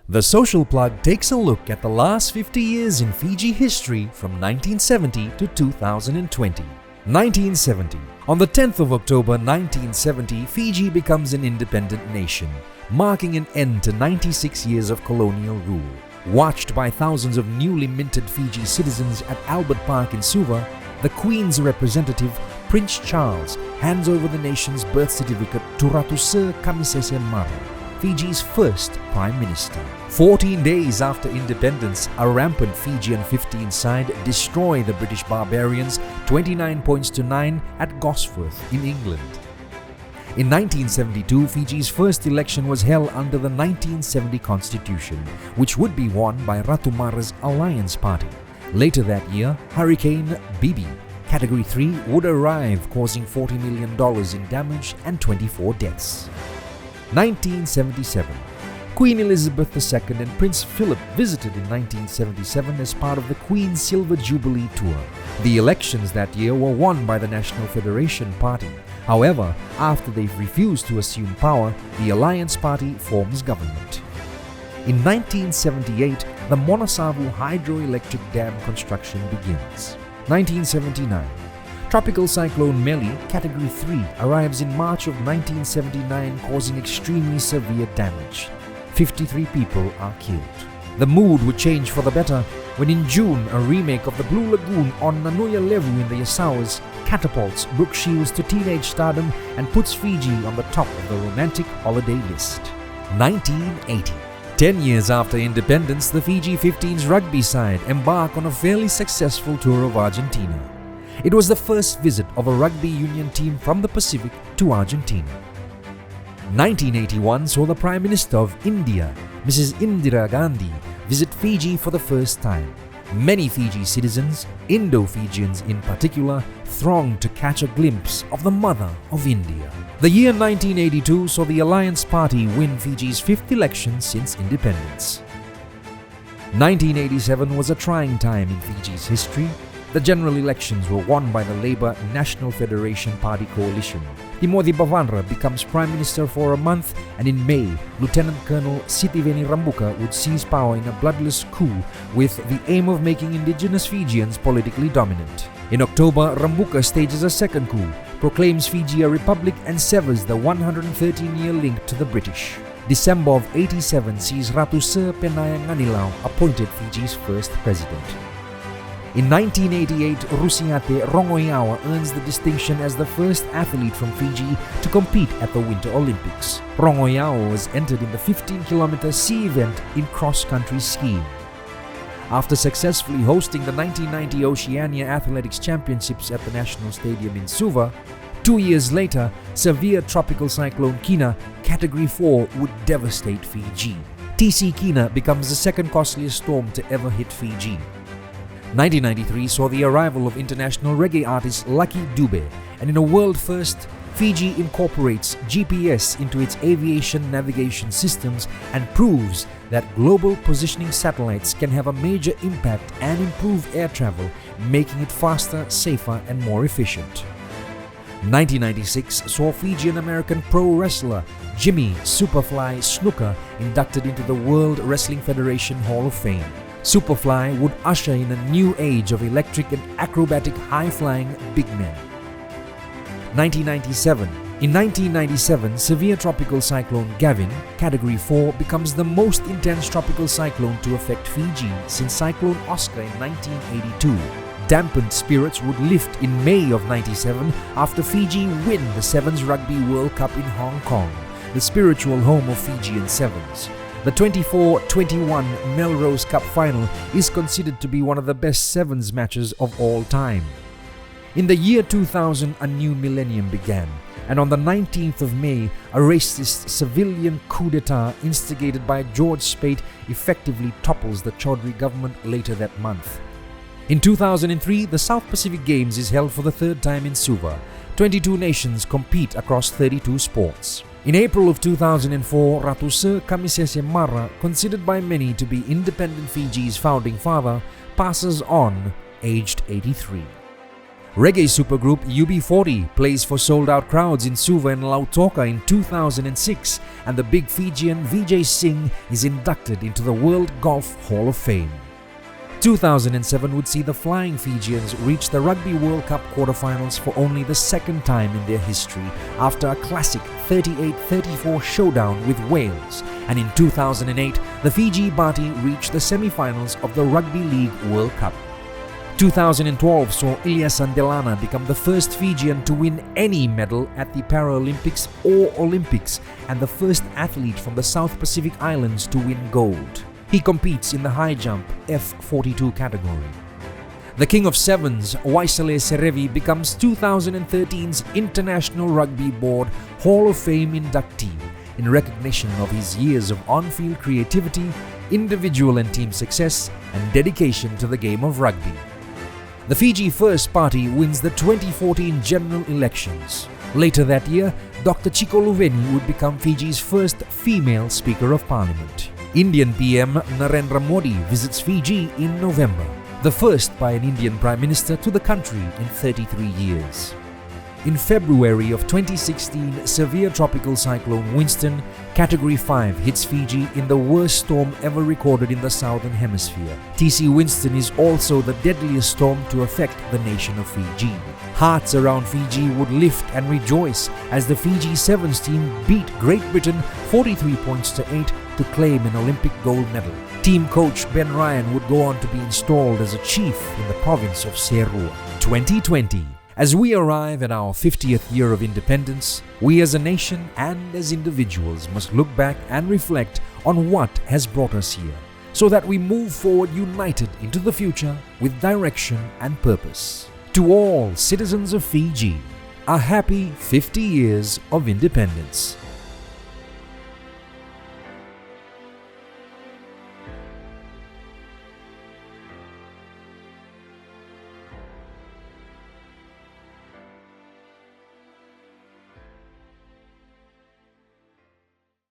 The Social Plug takes a look at the last 50 years in Fiji history from 1970 to 2020. 1970. On the 10th of October 1970, Fiji becomes an independent nation, marking an end to 96 years of colonial rule. Watched by thousands of newly minted Fiji citizens at Albert Park in Suva, the Queen's representative, Prince Charles, hands over the nation's birth certificate to Ratu Sir Kamisese Mara, Fiji's first Prime Minister. 14 days after independence, a rampant Fijian 15 side destroy the British barbarians 29 points to 9 at Gosforth in England. In 1972, Fiji's first election was held under the 1970 constitution, which would be won by Ratu Mara's Alliance Party. Later that year, Hurricane Bibi, Category 3, would arrive, causing $40 million in damage and 24 deaths. 1977. Queen Elizabeth II and Prince Philip visited in 1977 as part of the Queen's Silver Jubilee Tour. The elections that year were won by the National Federation Party. However, after they've refused to assume power, the Alliance Party forms government. In 1978, the Monasavu hydroelectric dam construction begins. 1979. Tropical cyclone Meli, Category 3, arrives in March of 1979, causing extremely severe damage. 53 people are killed. The mood would change for the better when in June a remake of the Blue Lagoon on Nanuya Levu in the Azores catapults Brooke Shields to teenage stardom and puts Fiji on the top of the romantic holiday list. 1980. 10 years after independence, the Fiji 15's rugby side embark on a fairly successful tour of Argentina. It was the first visit of a rugby union team from the Pacific to Argentina. 1981 saw the Prime Minister of India, Mrs. Indira Gandhi, visit Fiji for the first time. Many Fiji citizens, Indo-Fijians in particular, thronged to catch a glimpse of the Mother of India. The year 1982 saw the Alliance Party win Fiji's fifth election since independence. 1987 was a trying time in Fiji's history. The general elections were won by the Labour National Federation Party coalition. Timothy Bavanra becomes Prime Minister for a month, and in May, Lieutenant Colonel Sitiveni Rambuka would seize power in a bloodless coup with the aim of making indigenous Fijians politically dominant. In October, Rambuka stages a second coup, proclaims Fiji a republic and severs the 113-year link to the British. December of 87 sees Ratu Sir Penayanganilau appointed Fiji's first president. In 1988, Rusiate Rongoiawa earns the distinction as the first athlete from Fiji to compete at the Winter Olympics. Rongoiawa was entered in the 15-kilometer sea event in cross-country skiing. After successfully hosting the 1990 Oceania Athletics Championships at the National Stadium in Suva, 2 years later, severe tropical cyclone Kina, Category 4, would devastate Fiji. TC Kina becomes the second costliest storm to ever hit Fiji. 1993 saw the arrival of international reggae artist Lucky Dube, and in a world first, Fiji incorporates GPS into its aviation navigation systems and proves that global positioning satellites can have a major impact and improve air travel, making it faster, safer, and more efficient. 1996 saw Fijian-American pro wrestler Jimmy Superfly Snuka inducted into the World Wrestling Federation Hall of Fame. Superfly would usher in a new age of electric and acrobatic high-flying big men. 1997. In 1997, severe tropical cyclone Gavin, Category 4, becomes the most intense tropical cyclone to affect Fiji since Cyclone Oscar in 1982. Dampened spirits would lift in May of 97 after Fiji win the Sevens Rugby World Cup in Hong Kong, the spiritual home of Fijian Sevens. The 24-21 Melrose Cup final is considered to be one of the best Sevens matches of all time. In the year 2000, a new millennium began, and on the 19th of May, a racist civilian coup d'etat instigated by George Speight effectively topples the Chaudhry government later that month. In 2003, the South Pacific Games is held for the third time in Suva. 22 nations compete across 32 sports. In April of 2004, Ratu Sir Kamisese Mara, considered by many to be independent Fiji's founding father, passes on, aged 83. Reggae supergroup UB40 plays for sold-out crowds in Suva and Lautoka in 2006, and the big Fijian Vijay Singh is inducted into the World Golf Hall of Fame. 2007 would see the Flying Fijians reach the Rugby World Cup quarterfinals for only the second time in their history after a classic 38-34 showdown with Wales, and in 2008 the Fiji Bati reached the semi-finals of the Rugby League World Cup. 2012 saw Ilya Sandelana become the first Fijian to win any medal at the Paralympics or Olympics and the first athlete from the South Pacific Islands to win gold. He competes in the high jump F42 category. The King of Sevens, Waisale Serevi, becomes 2013's International Rugby Board Hall of Fame inductee in recognition of his years of on-field creativity, individual and team success, and dedication to the game of rugby. The Fiji First Party wins the 2014 general elections. Later that year, Dr. Chiko Luveni would become Fiji's first female Speaker of Parliament. Indian PM Narendra Modi visits Fiji in November, the first by an Indian Prime Minister to the country in 33 years. In February of 2016, severe tropical cyclone Winston, Category 5, hits Fiji in the worst storm ever recorded in the Southern Hemisphere. TC Winston is also the deadliest storm to affect the nation of Fiji. Hearts around Fiji would lift and rejoice as the Fiji Sevens team beat Great Britain 43 points to 8 to claim an Olympic gold medal. Team coach Ben Ryan would go on to be installed as a chief in the province of Serua. 2020. As we arrive at our 50th year of independence, we as a nation and as individuals must look back and reflect on what has brought us here, so that we move forward united into the future with direction and purpose. To all citizens of Fiji, a happy 50 years of independence.